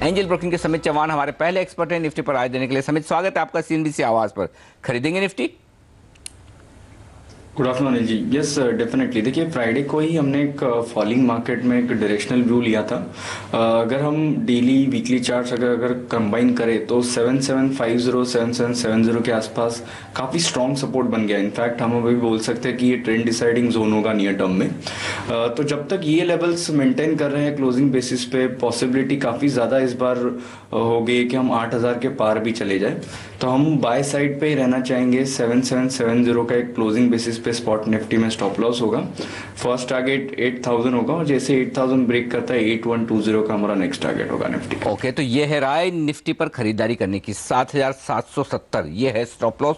Angel broking के समित चौहान हमारे पहले एक्सपर्ट हैं निफ्टी पर राय देने के लिए। समित, स्वागत है आपका सीएनबीसी आवाज पर। खरीदेंगे Nifty? Good afternoon Anil ji. Yes definitely. देखिए, फ्राइडे को ही हमने एक फॉलिंग मार्केट में एक डायरेक्शनल व्यू लिया था। अगर हम डेली वीकली चार्ट्स अगर कंबाइन करें तो 7750 7770 के आसपास काफ़ी स्ट्रॉन्ग सपोर्ट बन गया। इनफैक्ट हम अभी बोल सकते हैं कि ये ट्रेंड डिसाइडिंग जोन होगा नियर टर्म में। तो जब तक ये लेवल्स मेंटेन कर रहे हैं क्लोजिंग बेसिस पे, पॉसिबिलिटी काफ़ी ज़्यादा इस बार हो गई कि हम 8000 के पार भी चले जाए। तो हम बाय साइड पे ही रहना चाहेंगे। 7770 का एक क्लोजिंग बेसिस पे स्पॉट निफ्टी में स्टॉप लॉस होगा। फर्स्ट टारगेट 8000 होगा और जैसे 8000 ब्रेक करता है 8120 का हमारा नेक्स्ट टारगेट होगा निफ्टी। ओके, तो ये है राय निफ्टी पर खरीदारी करने की। 7770 ये है स्टॉप लॉस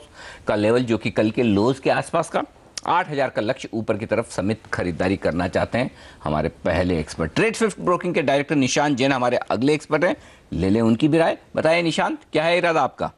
का लेवल, जो कि कल के लोज के आसपास का। 8000 का लक्ष्य ऊपर की तरफ समित खरीदारी करना चाहते हैं हमारे पहले एक्सपर्ट। ट्रेड स्विफ्ट ब्रोकिंग के डायरेक्टर निशांत जैन हमारे अगले एक्सपर्ट हैं। ले लें उनकी भी राय। बताइए निशांत, क्या है इरादा आपका?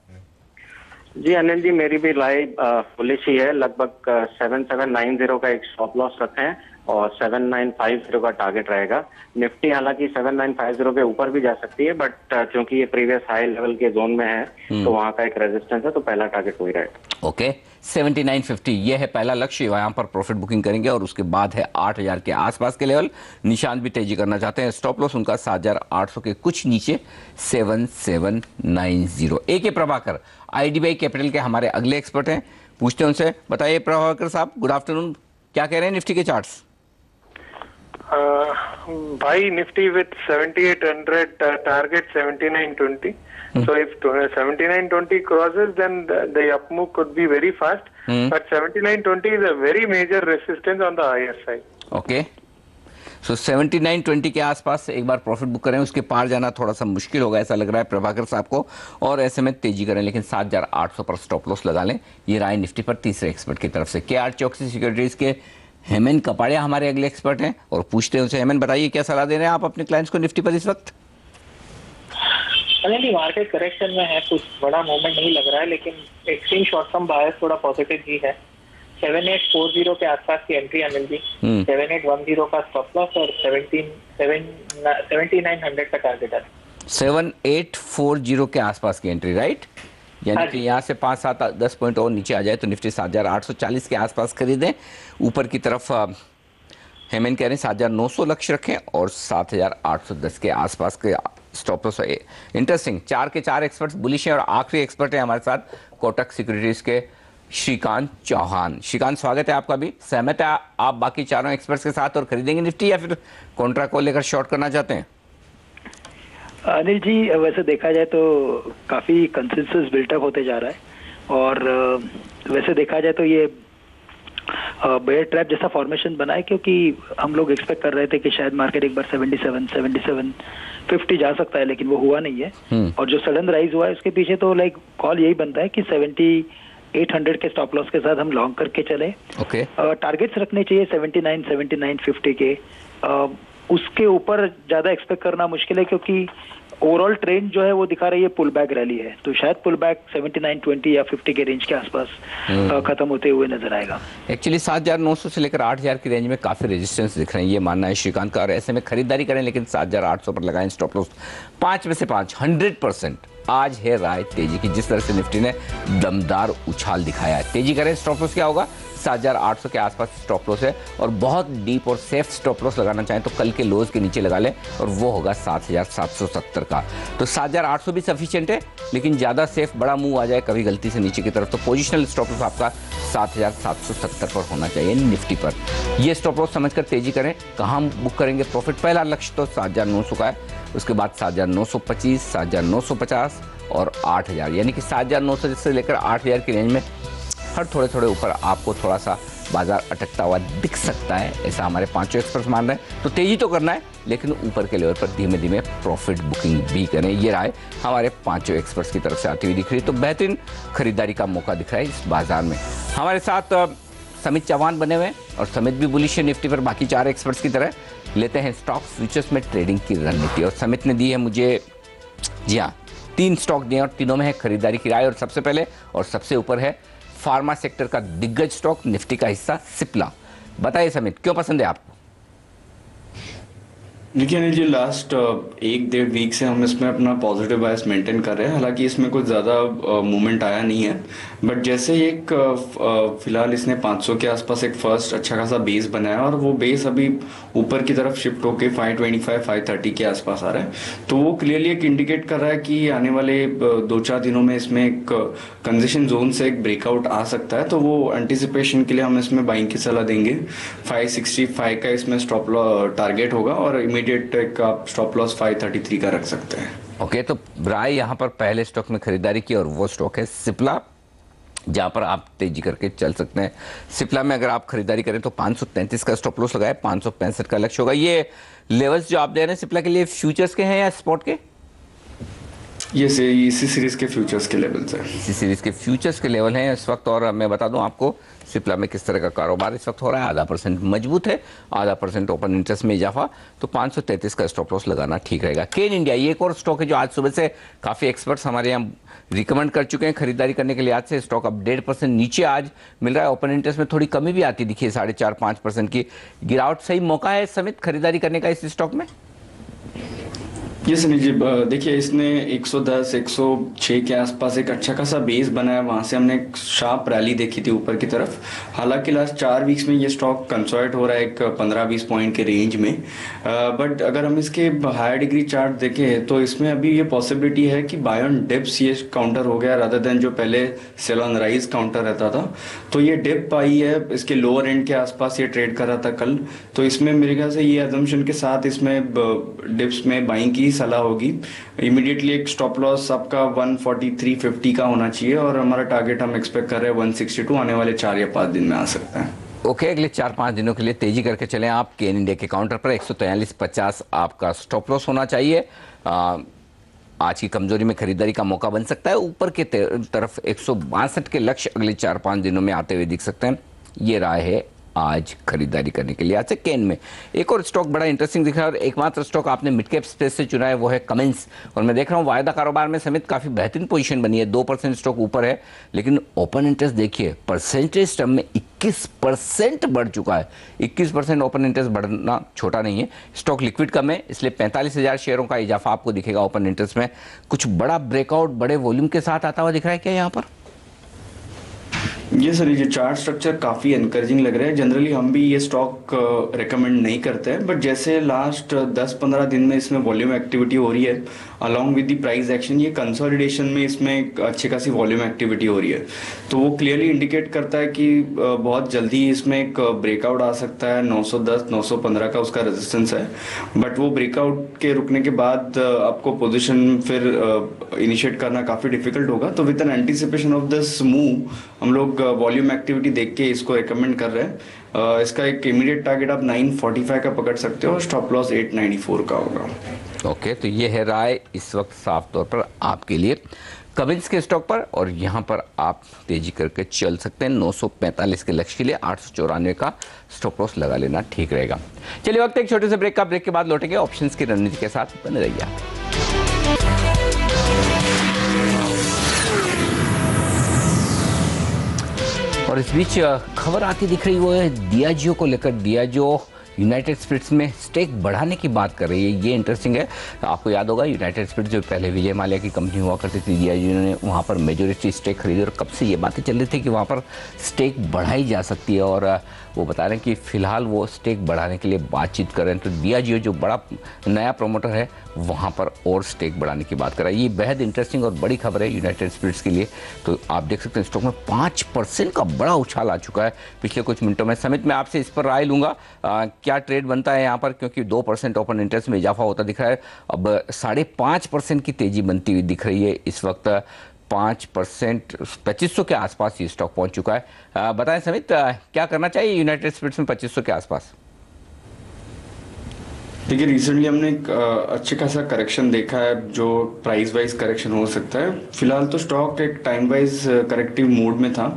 जी अनिल जी, मेरी भी राय बुलिश ही है। लगभग 7790 का एक स्टॉप लॉस रखे हैं और 7950 का टारगेट रहेगा। निफ्टी हालांकि 7950 के ऊपर भी जा सकती है, बट क्योंकि ये प्रीवियस हाई लेवल के जोन में है तो वहां का एक रेजिस्टेंस है, तो पहला टारगेट वही रहेगा। ओके, 7950 ये है पहला लक्ष्य। यहाँ पर प्रॉफिट बुकिंग करेंगे और उसके बाद है 8000 के आसपास के लेवल। निशांत भी तेजी करना चाहते हैं। स्टॉप लॉस उनका 7800 के कुछ नीचे 7790। ए प्रभाकर आईडीबीआई कैपिटल के हमारे अगले एक्सपर्ट हैं। पूछते हैं उनसे। बताइए प्रभाकर साहब, गुड आफ्टरनून, क्या कह रहे हैं निफ्टी के charts? Buy Nifty with 7800, target 7920. So if 7920 crosses, then the up move could be very fast. But 7920 is a very major resistance on the higher side. Okay. So 7920 के आसपास एक बार profit book करें, उसके पार जाना थोड़ा सा मुश्किल होगा ऐसा लग रहा है प्रभाकर साहब को, और ऐसे में तेजी करें, लेकिन 7800 पर स्टॉप लॉस लगा लें। ये राय निफ्टी पर तीसरे एक्सपर्ट की तरफ से। केआर चौकसी सिक्योरिटीज के हेमन कपाड़िया हमारे अगले एक्सपर्ट हैं और पूछते हैं उनसे। हेमन, बताइए क्या सलाह दे रहे हैं आप अपने क्लाइंट्स को निफ्टी पर इस वक्त? मार्केट करेक्शन में है, कुछ बड़ा मूवमेंट नहीं लग रहा है, लेकिन एक्सट्रीम शॉर्ट टर्म बायस थोड़ा पॉजिटिव ही है। 7840 के आसपास की एंट्री अनिल जी, 7810 का स्टॉप लॉस और 7900 का टारगेट है। 7840 के आसपास की एंट्री, राइट? यानी कि यहाँ से 5-7-10 पॉइंट और नीचे आ जाए तो निफ्टी 7840 के आसपास खरीदें। ऊपर की तरफ हेमन कह रहे हैं 7900 लक्ष्य रखें और 7810 के आसपास के स्टॉप लॉस। इंटरेस्टिंग, 4 के 4 एक्सपर्ट्स बुलिश हैं और आखिरी एक्सपर्ट है हमारे साथ कोटक सिक्योरिटीज के श्रीकांत चौहान। श्रीकांत, स्वागत है आपका भी। सहमत है आप बाकी चारों एक्सपर्ट्स के साथ और खरीदेंगे निफ्टी, या फिर कॉन्ट्रा को लेकर शॉर्ट करना चाहते हैं? अनिल जी, वैसे देखा जाए तो काफ़ी कंसेंसस बिल्टअप होते जा रहा है, और वैसे देखा जाए तो ये बेयर ट्रैप जैसा फॉर्मेशन बना है, क्योंकि हम लोग एक्सपेक्ट कर रहे थे कि शायद मार्केट एक बार 77-50 जा सकता है, लेकिन वो हुआ नहीं है। और जो सडन राइज हुआ है उसके पीछे तो कॉल यही बनता है कि 7800 के स्टॉप लॉस के साथ हम लॉन्ग करके चले। टारगेट्स रखने चाहिए 79-50 के। उसके ऊपर ज्यादा एक्सपेक्ट करना मुश्किल है, क्योंकि ओवरऑल ट्रेंड जो है वो दिखा रही है पुल बैक रैली है, तो शायद पुल बैक 7920 या 50 के रेंज के आसपास खत्म होते हुए नजर आएगा। एक्चुअली 7900 से लेकर 8000 की रेंज में काफी रेजिस्टेंस दिख रहे हैं, ये मानना है श्रीकांत का। और ऐसे में खरीदारी करें, लेकिन 7800 पर लगाएं स्टॉप लॉस। 5 में से 5, 100%। आज है राय तेजी की। जिस तरह से निफ्टी ने दमदार उछाल दिखाया है, तेजी करें। स्टॉप लॉस क्या होगा? 7800 के आसपास स्टॉप लॉस है, और बहुत डीप और सेफ स्टॉप लॉस लगाना चाहें तो कल के लोज के नीचे लगा लें, और वो होगा 7770 का। तो 7800 भी सफिशिएंट है, लेकिन ज़्यादा सेफ बड़ा मूव आ जाए कभी गलती से नीचे की तरफ तो पोजिशनल स्टॉप लॉस आपका 7770 पर होना चाहिए निफ्टी पर। ये स्टॉप लॉस समझकर तेजी करें। कहाँ बुक करेंगे प्रॉफिट? पहला लक्ष्य तो 7900 का है, उसके बाद 7925, 7950 और 8000, यानी कि 7900 से लेकर 8000 की रेंज में हर थोड़े थोड़े ऊपर आपको थोड़ा सा बाजार अटकता हुआ दिख सकता है, ऐसा हमारे पांचों एक्सपर्ट्स मान रहे हैं। तो तेजी तो करना है, लेकिन ऊपर के लेवल पर धीमे धीमे प्रॉफिट बुकिंग भी करें। ये राय हमारे पांचों एक्सपर्ट्स की तरफ से आती हुई दिख रही है। तो बेहतरीन खरीदारी का मौका दिख रहा है इस बाजार में। हमारे साथ समित चौहान बने हुए हैं, और समित भी बुलिश है निफ्टी पर बाकी 4 एक्सपर्ट्स की तरह। लेते हैं स्टॉक फ्यूचर्स में ट्रेडिंग की रणनीति, और समित ने दी है मुझे, जी हाँ, 3 स्टॉक दिए और तीनों में है खरीदारी की राय। और सबसे पहले और सबसे ऊपर है फार्मा सेक्टर का दिग्गज स्टॉक, निफ्टी का हिस्सा सिप्ला। बताइए समित, क्यों पसंद है आपको? देखिए अनिल जी, लास्ट 1-1.5 वीक से हम इसमें अपना पॉजिटिव बायस मेंटेन कर रहे हैं। हालांकि इसमें कुछ ज़्यादा मूवमेंट आया नहीं है, बट जैसे ही एक फिलहाल इसने 500 के आसपास एक फर्स्ट अच्छा खासा बेस बनाया और वो बेस अभी ऊपर की तरफ शिफ्ट होके 525-530 के आसपास आ रहा है, तो वो क्लियरली एक इंडिकेट कर रहा है कि आने वाले 2-4 दिनों में इसमें एक कंजेशन जोन से एक ब्रेकआउट आ सकता है। तो वो एंटिसिपेशन के लिए हम इसमें बाइंग की सलाह देंगे। 565 का इसमें स्टॉप टारगेट होगा और इमीडिएट एक आप स्टॉप लॉस 533 का रख सकते हैं। ओके, तो राय यहाँ पर पहले स्टॉक में खरीदारी की और वो स्टॉक है सिप्ला, जहां पर आप तेजी करके चल सकते हैं। सिप्ला में अगर आप खरीदारी करें तो 533 का स्टॉप लॉस लगाए, 565 का लक्ष्य होगा। ये लेवल्स जो आप दे रहे हैं सिप्ला के लिए फ्यूचर्स के हैं या स्पॉट के? ये इसी सीरीज के फ्यूचर्स के लेवल्स हैं। इसी सीरीज के फ्यूचर्स के लेवल हैं इस वक्त। और मैं बता दूं आपको सिप्ला में किस तरह का कारोबार इस वक्त हो रहा है। 0.5% मजबूत है, 0.5% ओपन इंटरेस्ट में इजाफा, तो 533 का स्टॉप लॉस लगाना ठीक रहेगा। केन इंडिया ये एक और स्टॉक है जो आज सुबह से काफ़ी एक्सपर्ट्स हमारे यहाँ रिकमेंड कर चुके हैं खरीदारी करने के लिए। आज से स्टॉक अब 1.5% नीचे आज मिल रहा है। ओपन इंटरेस्ट में थोड़ी कमी भी आती दिखी है, 4.5-5% की गिरावट। सही मौका है समित खरीदारी करने का इस स्टॉक में? ये सुनिए जी, देखिए इसने 110-106 के आसपास एक अच्छा खासा बेस बनाया, वहां से हमने एक शार्प रैली देखी थी ऊपर की तरफ। हालांकि लास्ट 4 वीक्स में ये स्टॉक कंसोलिडेट हो रहा है एक 15-20 पॉइंट के रेंज में, बट अगर हम इसके हायर डिग्री चार्ट देखें तो इसमें अभी ये पॉसिबिलिटी है कि बाय ऑन डिप्स ये काउंटर हो गया रादर देन जो पहले सेल ऑन राइज काउंटर रहता था। तो ये डिप आई है, इसके लोअर एंड के आसपास ये ट्रेड कर रहा था कल। तो इसमें मेरे ख्याल से ये अजम्पशन के साथ इसमें डिप्स में बाइंग की सलाह होगी। इमीडिएटली एक स्टॉप लॉस आपका 143.50 का होना चाहिए और हमारा टारगेट हम एक्सपेक्ट कर रहे हैं 162 आने वाले 4 या 5 दिन में आ सकता है। ओके, अगले 4-5 दिनों के लिए तेजी करके चलें आप। केन इंडिया के काउंटर पर 143.50 आपका स्टॉप लॉस होना चाहिए। आज की कमजोरी में खरीदारी का मौका बन सकता है। ऊपर के तरफ 162 के लक्ष्य अगले 4-5 दिनों में आते हुए दिख सकते हैं। ये राय है आज खरीदारी करने के लिए। आज से केन में एक और स्टॉक बड़ा इंटरेस्टिंग दिख रहा है और एकमात्र स्टॉक आपने मिड कैप स्पेस से चुना है वो है कमिंस। और मैं देख रहा हूँ वायदा कारोबार में समेत काफ़ी बेहतरीन पोजीशन बनी है। 2% स्टॉक ऊपर है, लेकिन ओपन इंटरेस्ट देखिए परसेंटेज टर्म में 21% बढ़ चुका है। 21% ओपन इंटरेस्ट बढ़ना छोटा नहीं है। स्टॉक लिक्विड कम है, इसलिए 45,000 शेयरों का इजाफा आपको दिखेगा ओपन इंटरेस्ट में। कुछ बड़ा ब्रेकआउट बड़े वॉल्यूम के साथ आता हुआ दिख रहा है क्या यहाँ पर? ये सर, ये चार्ट स्ट्रक्चर काफ़ी एनकरेजिंग लग रहा है। जनरली हम भी ये स्टॉक रिकमेंड नहीं करते हैं, बट जैसे लास्ट 10-15 दिन में इसमें वॉल्यूम एक्टिविटी हो रही है along with the price action, ये कंसोलिडेशन में इसमें अच्छी खासी वॉल्यूम एक्टिविटी हो रही है। तो वो क्लियरली इंडिकेट करता है कि बहुत जल्दी इसमें एक ब्रेकआउट आ सकता है। 910-915 का उसका रेजिस्टेंस है, बट वो ब्रेकआउट के रुकने के बाद आपको पोजिशन फिर इनिशिएट करना काफ़ी डिफिकल्ट होगा। तो with an anticipation of this move हम लोग वॉल्यूम एक्टिविटी देख के इसको रिकमेंड कर रहे हैं। इसका एक इमीडिएट टारगेट आप 945 का पकड़ सकते हो और स्टॉप लॉस 894 का होगा। ओके, तो ये है राय इस वक्त साफ तौर पर आपके लिए कमिंस के स्टॉक पर। और यहाँ पर आप तेजी करके चल सकते हैं। 945 के लक्ष्य के लिए 894 का स्टॉप लॉस लगा लेना ठीक रहेगा। चलिए वक्त एक छोटे से ब्रेक का। ब्रेक के बाद लौटेंगे ऑप्शंस की रणनीति के साथ। बने रहिए आप। और इस बीच खबर आती दिख रही वो है डियाजियो को लेकर। डियाजियो यूनाइटेड स्पिरिट्स में स्टेक बढ़ाने की बात कर रही है। ये इंटरेस्टिंग है। आपको याद होगा यूनाइटेड स्पिरिट्स जो पहले विजय माल्या की कंपनी हुआ करती थी, डियाजियो ने वहाँ पर मेजोरिटी स्टेक खरीदी और कब से ये बातें चल रही थी कि वहाँ पर स्टेक बढ़ाई जा सकती है। और वो बता रहे हैं कि फिलहाल वो स्टेक बढ़ाने के लिए बातचीत कर रहे हैं। तो डियाजियो जो बड़ा नया प्रोमोटर है वहाँ पर और स्टेक बढ़ाने की बात कर रहा है। ये बेहद इंटरेस्टिंग और बड़ी खबर है यूनाइटेड स्पिरिट्स के लिए। तो आप देख सकते हैं स्टॉक में 5% का बड़ा उछाल आ चुका है पिछले कुछ मिनटों में। समित मैं आपसे इस पर राय लूँगा, क्या ट्रेड बनता है यहाँ पर, क्योंकि 2% ओपन इंटरेस्ट में इजाफा होता दिख रहा है। अब 5.5% की तेजी बनती हुई दिख रही है इस वक्त। 5% 2500 के आसपास ये स्टॉक पहुंच चुका है। बताएं समित, क्या करना चाहिए यूनाइटेड स्पिरिट्स में 2500 के आसपास? देखिए रिसेंटली हमने एक अच्छे खासा करेक्शन देखा है जो प्राइस वाइज करेक्शन हो सकता है। फिलहाल तो स्टॉक एक टाइम वाइज करेक्टिव मोड में था।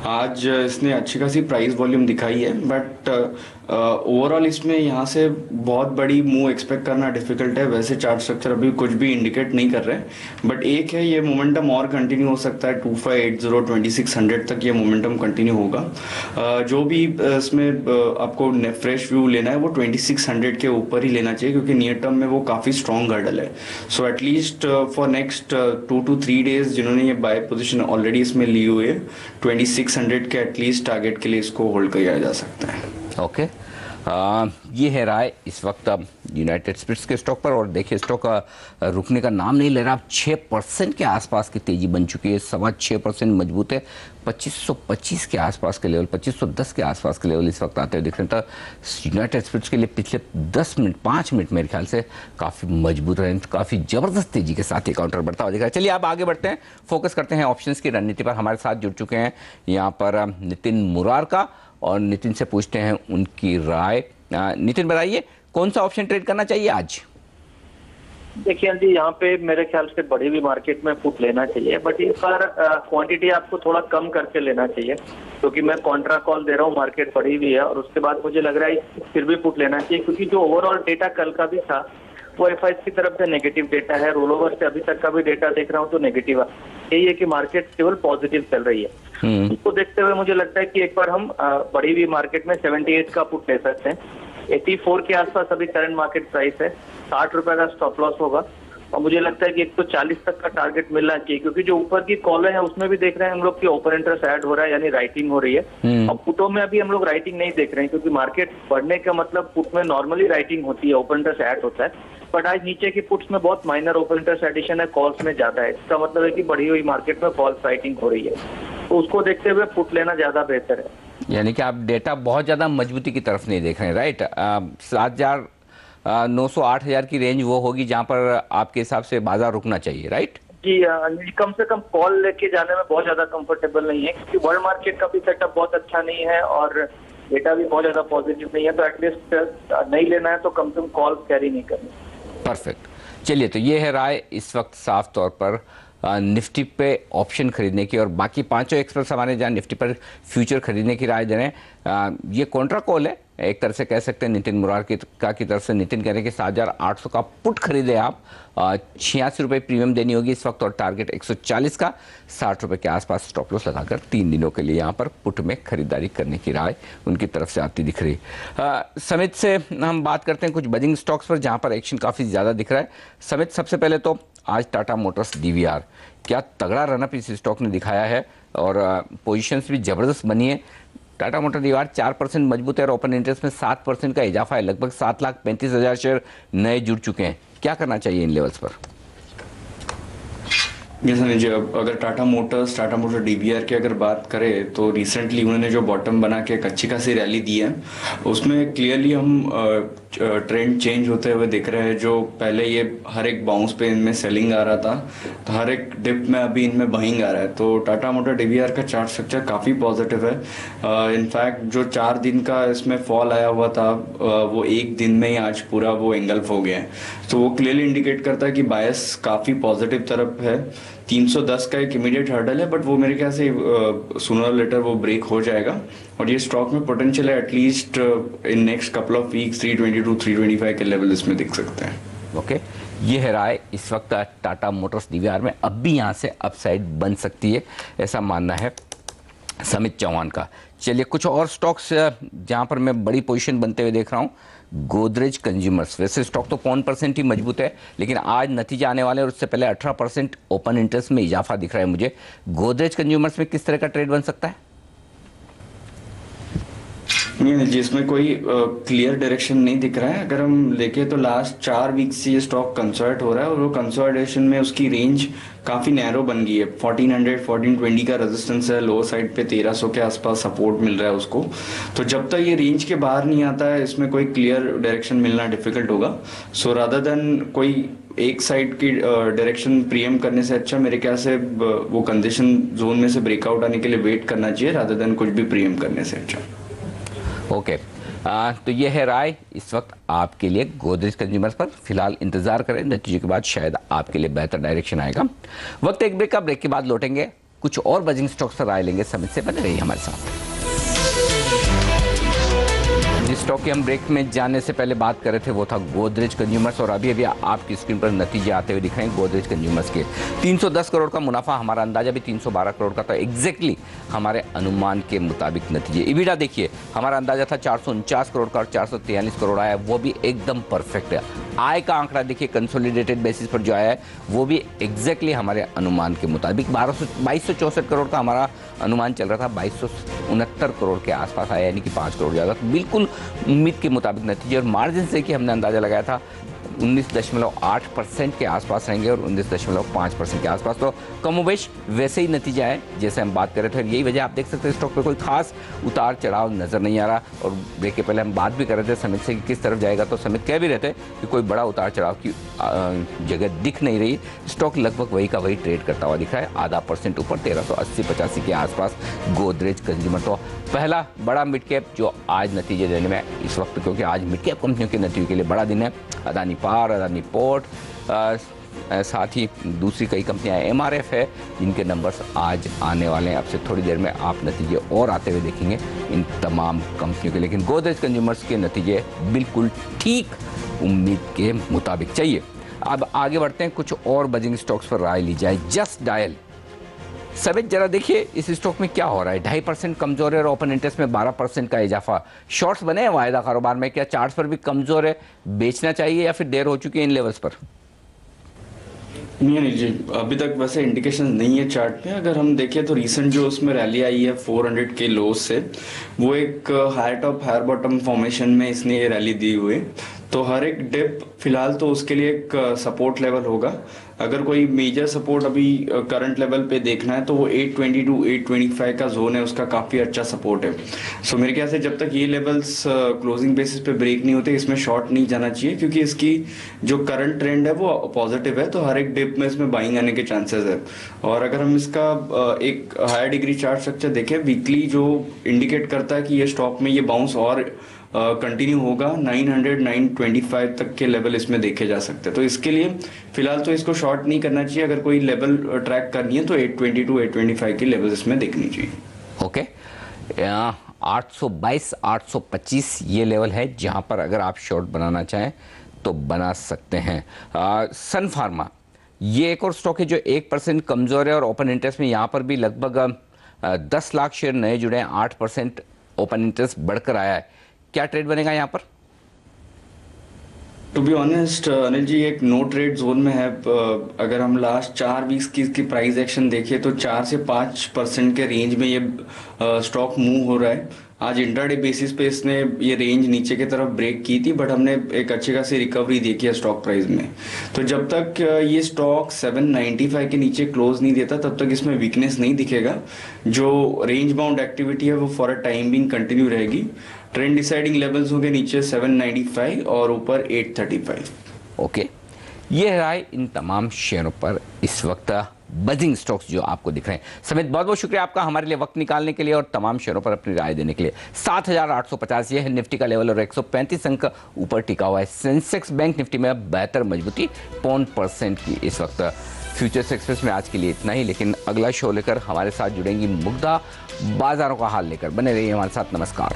आज इसने अच्छी खासी प्राइस वॉल्यूम दिखाई है, बट ओवरऑल इसमें यहाँ से बहुत बड़ी मूव एक्सपेक्ट करना डिफिकल्ट है। वैसे चार्ट स्ट्रक्चर अभी कुछ भी इंडिकेट नहीं कर रहे हैं, बट एक है ये मोमेंटम और कंटिन्यू हो सकता है। 2580 2600 तक ये मोमेंटम कंटिन्यू होगा। जो भी इसमें आपको फ्रेश व्यू लेना है वो 2600 के ऊपर ही लेना चाहिए, क्योंकि नियर टर्म में वो काफ़ी स्ट्रॉन्ग हर्डल है। So at least for next 2 to 3 days जिन्होंने ये बाय पोजीशन ऑलरेडी इसमें ली हुई है, 2600 के एटलीस्ट टारगेट के लिए इसको होल्ड किया जा सकता है। ओके ये है राय इस वक्त यूनाइटेड स्पिरिट्स के स्टॉक पर। और देखिए स्टॉक रुकने का नाम नहीं ले रहा। 6% के आसपास की तेजी बन चुकी है, 6.25% मजबूत है। 2525 के आसपास के लेवल, 2510 के आसपास के लेवल इस वक्त आते हुए दिख रहे हैं। तो यूनाइटेड स्पिरिट्स के लिए पिछले 5 मिनट मेरे ख्याल से काफ़ी मजबूत रहे, काफ़ी ज़बरदस्त तेजी के साथ ये काउंटर बढ़ता हुआ दिख रहा है। चलिए आप आगे बढ़ते हैं, फोकस करते हैं ऑप्शंस की रणनीति पर। हमारे साथ जुड़ चुके हैं यहाँ पर नितिन मुरारका, और नितिन से पूछते हैं उनकी राय। नितिन बताइए कौन सा ऑप्शन ट्रेड करना चाहिए आज? देखिए जी, यहाँ पे मेरे ख्याल से बड़ी हुई मार्केट में पुट लेना चाहिए, बट इस बार क्वांटिटी आपको थोड़ा कम करके लेना चाहिए, क्योंकि मैं कॉन्ट्रा कॉल दे रहा हूँ, मार्केट बढ़ी हुई है। और उसके बाद मुझे लग रहा है फिर भी पुट लेना चाहिए, क्योंकि जो ओवरऑल डेटा कल का भी था वो एफआई की तरफ से नेगेटिव डेटा है। रोल ओवर से अभी तक का भी डेटा देख रहा हूँ तो नेगेटिव है। यही है कि मार्केट केवल पॉजिटिव चल रही है। इसको देखते हुए मुझे लगता है कि एक बार हम बढ़ी हुई मार्केट में 78 का पुट ले सकते हैं। 84 के आसपास अभी करंट मार्केट प्राइस है, 60 रुपए का स्टॉप लॉस होगा। और मुझे लगता है कि 140 तक का टारगेट मिलना चाहिए, क्योंकि जो ऊपर की कॉल है उसमें भी देख रहे हैं हम लोग कि ओपन इंटरेस्ट ऐड हो रहा है, यानी राइटिंग हो रही है। और पुटों में अभी हम लोग राइटिंग नहीं देख रहे हैं, क्योंकि मार्केट बढ़ने का मतलब पुट में नॉर्मली राइटिंग होती है, ओपन इंटरेस्ट ऐड होता है। बट आज नीचे की पुट्स में बहुत माइनर ओपन इंटरेस्ट एडिशन है, कॉल्स में ज्यादा है। इसका मतलब है कि बढ़ी हुई मार्केट में कॉल्स राइटिंग हो रही है, तो उसको देखते हुए पुट लेना ज्यादा बेहतर है। यानी कि आप डेटा बहुत ज्यादा मजबूती की तरफ नहीं देख रहे हैं, राइट? 7,900 8,000 की रेंज वो होगी जहां पर आपके हिसाब से बाजार रुकना चाहिए, राइट? जी, कम से कम कॉल लेके जाने में बहुत ज्यादा कंफर्टेबल नहीं है, क्योंकि वर्ल्ड मार्केट का भी सेटअप बहुत अच्छा नहीं है और डेटा भी बहुत ज्यादा पॉजिटिव नहीं है। तो एटलीस्ट नहीं लेना है तो कम से कम कॉल कैरी नहीं करनी। परफेक्ट। चलिए, तो ये है राय इस वक्त साफ तौर पर निफ्टी पे ऑप्शन खरीदने की, और बाकी पांचों एक्सपर्ट्स हमारे जहाँ निफ्टी पर फ्यूचर खरीदने की राय दे रहे हैं। ये कॉन्ट्रा कॉल है एक तरह से कह सकते हैं। नितिन मुरारका की तरफ से नितिन कह रहे हैं कि 7,800 का पुट खरीदे आप, 86 रुपये प्रीमियम देनी होगी इस वक्त, और टारगेट 140 का, 60 रुपये के आसपास स्टॉप लॉस लगाकर 3 दिनों के लिए यहाँ पर पुट में खरीदारी करने की राय उनकी तरफ से आती दिख रही। समित से हम बात करते हैं कुछ बजिंग स्टॉक्स पर जहाँ पर एक्शन काफ़ी ज़्यादा दिख रहा है। समित, सबसे पहले तो आज टाटा मोटर्स डीवीआर, क्या तगड़ा रनअप इस स्टॉक ने दिखाया है, और पोजीशंस भी ज़बरदस्त बनी है। टाटा मोटर डीवीआर 4% मजबूत है और ओपन इंटरेस्ट में 7% का इजाफा है। लगभग 7,35,000 शेयर नए जुड़ चुके हैं। क्या करना चाहिए इन लेवल्स पर? जी, अगर टाटा मोटर डीवीआर की अगर बात करें तो रिसेंटली उन्होंने जो बॉटम बना के एक अच्छी खासी रैली दी है, उसमें क्लियरली हम ट्रेंड चेंज होते हुए दिख रहे हैं। जो पहले ये हर एक बाउंस पे इनमें सेलिंग आ रहा था, तो हर एक डिप में अभी इनमें बाइंग आ रहा है। तो टाटा मोटर डीवीआर का चार्ट स्ट्रक्चर काफ़ी पॉजिटिव है। इनफैक्ट जो 4 दिन का इसमें फॉल आया हुआ था वो एक दिन में ही आज पूरा वो एंगल्फ हो गया है। तो वो क्लियरली इंडिकेट करता है कि बायस काफ़ी पॉजिटिव तरफ है। 310 का एक इमीडिएट हर्डल है, बट वो मेरे ख्याल से सूनर लेटर वो ब्रेक हो जाएगा, और ये स्टॉक में पोटेंशियल है at least in next couple of weeks 322 325 के लेवल इसमें दिख सकते हैं। ओके, ये है राय इस वक्त टाटा मोटर्स डीवीआर में। अब भी यहाँ से अपसाइड बन सकती है, ऐसा मानना है समित चौहान का। चलिए, कुछ और स्टॉक्स जहाँ पर मैं बड़ी पोजीशन बनते हुए देख रहा हूँ। गोदरेज कंज्यूमर्स, वैसे स्टॉक तो 5% ही मजबूत है, लेकिन आज नतीजा आने वाले और उससे पहले 18% ओपन इंटरेस्ट में इजाफा दिख रहा है मुझे। गोदरेज कंज्यूमर्स में किस तरह का ट्रेड बन सकता है? नहीं, जिसमें कोई क्लियर डायरेक्शन नहीं दिख रहा है। अगर हम देखें तो लास्ट 4 वीक से ये स्टॉक कंसोलिडेट हो रहा है, और वो कंसोलिडेशन में उसकी रेंज काफ़ी नैरो बन गई है। 1400 1420 का रेजिस्टेंस है, लो साइड पे 1300 के आसपास सपोर्ट मिल रहा है उसको। तो जब तक ये रेंज के बाहर नहीं आता है, इसमें कोई क्लियर डायरेक्शन मिलना डिफिकल्ट होगा। सो रादर देन कोई एक साइड की डायरेक्शन प्रीएम करने से अच्छा मेरे ख्याल से वो कंडीशन जोन में से ब्रेकआउट आने के लिए वेट करना चाहिए, रादर देन कुछ भी प्रीएम करने से अच्छा। ओके, तो ये है राय इस वक्त आपके लिए गोदरेज कंज्यूमर्स पर। फिलहाल इंतजार करें, नतीजे के बाद शायद आपके लिए बेहतर डायरेक्शन आएगा। वक्त एक ब्रेक का, ब्रेक के बाद लौटेंगे, कुछ और बजिंग स्टॉक्स पर राय लेंगे। समित से बने रहिए हमारे साथ। स्टॉक की हम ब्रेक में जाने से पहले बात कर रहे थे वो था गोदरेज कंज्यूमर्स, और अभी आपकी स्क्रीन पर नतीजे आते हुए दिख रहे हैं गोदरेज कंज्यूमर्स के। 310 करोड़ का मुनाफा, हमारा अंदाजा भी 312 करोड़ का था, एग्जैक्टली हमारे अनुमान के मुताबिक नतीजे। इबिडा देखिए, हमारा अंदाजा था 449 करोड़ का और 443 करोड़ आया, वो भी एकदम परफेक्ट है। आय का आंकड़ा देखिए कंसोलिडेटेड बेसिस पर जो आया है वो भी एग्जैक्टली हमारे अनुमान के मुताबिक 2264 करोड़ का हमारा अनुमान चल रहा था, 2269 करोड़ के आसपास आया, यानी कि 5 करोड़ ज़्यादा, तो बिल्कुल उम्मीद के मुताबिक नतीजे। और मार्जिन से कि हमने अंदाजा लगाया था 19.8% के आसपास रहेंगे और 19.5% के आसपास, तो कमोबेश वैसे ही नतीजा है जैसे हम बात कर रहे थे। और यही वजह आप देख सकते हैं स्टॉक पे कोई खास उतार चढ़ाव नज़र नहीं आ रहा। और ब्रेक के पहले हम बात भी कर रहे थे समित से कि किस तरफ जाएगा, तो समित कह भी रहे थे कि कोई बड़ा उतार चढ़ाव की जगह दिख नहीं रही। स्टॉक लगभग वही का वही ट्रेड करता हुआ दिख रहा है, आधा % ऊपर 1380-85 के आसपास गोदरेज कंज्यूमर। तो पहला बड़ा मिड कैप जो आज नतीजे देने में इस वक्त, क्योंकि आज मिड कैप कंपनियों के नतीजे के लिए बड़ा दिन है, अदानी पावर, अदानी पोर्ट, साथ ही दूसरी कई कंपनियां MRF है जिनके नंबर्स आज आने वाले हैं। अब से थोड़ी देर में आप नतीजे और आते हुए देखेंगे इन तमाम कंपनियों के, लेकिन गोदरेज कंज्यूमर्स के नतीजे बिल्कुल ठीक उम्मीद के मुताबिक चाहिए। अब आगे बढ़ते हैं, कुछ और बजिंग स्टॉक्स पर राय ली जाए। जस्ट डायल समेत जरा देखिए इस स्टॉक में क्या हो रहा है। 2.5% कमजोर है और ओपन इंटरेस्ट में 12% का इजाफा। शॉर्ट्स बने हैं वायदा कारोबार में, क्या चार्ट्स पर भी कमजोर है, बेचना चाहिए या फिर देर हो चुकी है इन लेवल्स पर? नहीं जी, अभी तक वैसे इंडिकेशन नहीं है चार्ट पे। अगर हम देखें तो रीसेंट जो उसमें रैली आई है 400 के लो से, वो एक higher top higher bottom formation में इसने ये रैली दी हुई है। तो हर एक डिप फिलहाल तो उसके लिए एक सपोर्ट लेवल होगा। अगर कोई मेजर सपोर्ट अभी करंट लेवल पे देखना है तो वो 820 to 825 का जोन है, उसका काफ़ी अच्छा सपोर्ट है। सो मेरे ख्याल से जब तक ये लेवल्स क्लोजिंग बेसिस पे ब्रेक नहीं होते इसमें शॉर्ट नहीं जाना चाहिए, क्योंकि इसकी जो करंट ट्रेंड है वो पॉजिटिव है, तो हर एक डिप में इसमें बाइंग आने के चांसेस है। और अगर हम इसका एक हायर डिग्री चार्ट स्ट्रक्चर देखें वीकली, जो इंडिकेट करता है कि ये स्टॉक में ये बाउंस और कंटिन्यू होगा, 900-925 तक के लेवल इसमें देखे जा सकते हैं। तो इसके लिए फिलहाल तो इसको शॉर्ट नहीं करना चाहिए। अगर कोई लेवल ट्रैक करनी है तो 820 to 825 की लेवल इसमें देखनी चाहिए। ओके, 822, 825 ये लेवल है जहां पर अगर आप शॉर्ट बनाना चाहें तो बना सकते हैं। सन फार्मा ये एक और स्टॉक है जो 1% कमजोर है और ओपन इंटरेस्ट में यहाँ पर भी लगभग 10 लाख शेयर नए जुड़े हैं, 8% ओपन इंटरेस्ट बढ़कर आया है। क्या ट्रेड बनेगा यहाँ पर? To be honest Anil ji, एक नो ट्रेड जोन में है। अगर हम लास्ट 4 वीक्स की प्राइस एक्शन देखें तो 4 से 5% के रेंज में ये स्टॉक मूव हो रहा है। आज इंट्राडे बेसिस पे इसने ये रेंज नीचे की तरफ ब्रेक की थी, बट हमने एक अच्छी खासी रिकवरी देखी है स्टॉक प्राइस में। तो जब तक ये स्टॉक 795 के नीचे क्लोज नहीं देता तब तक इसमें वीकनेस नहीं दिखेगा। जो रेंज बाउंड एक्टिविटी है वो for a time being continue रहेगी। ट्रेंड डिसाइडिंग लेवल्स होंगे नीचे 795 और ऊपर 835। ओके, ये रहा इन तमाम शेयरों पर इस वक्त बजिंग स्टॉक्स जो आपको दिख रहे हैं। समित, बहुत बहुत शुक्रिया आपका हमारे लिए वक्त निकालने के लिए और तमाम शेयरों पर अपनी राय देने के लिए। 7,850 ये है निफ्टी का लेवल और 135 अंक ऊपर टिका हुआ है। सेंसेक्स बैंक निफ्टी में बेहतर मजबूती 0.5% की इस वक्त। फ्यूचर्स एक्सप्रेस में आज के लिए इतना ही, लेकिन अगला शो लेकर हमारे साथ जुड़ेंगी मुग्धा बाजारों का हाल लेकर। बने रहिए हमारे साथ। नमस्कार।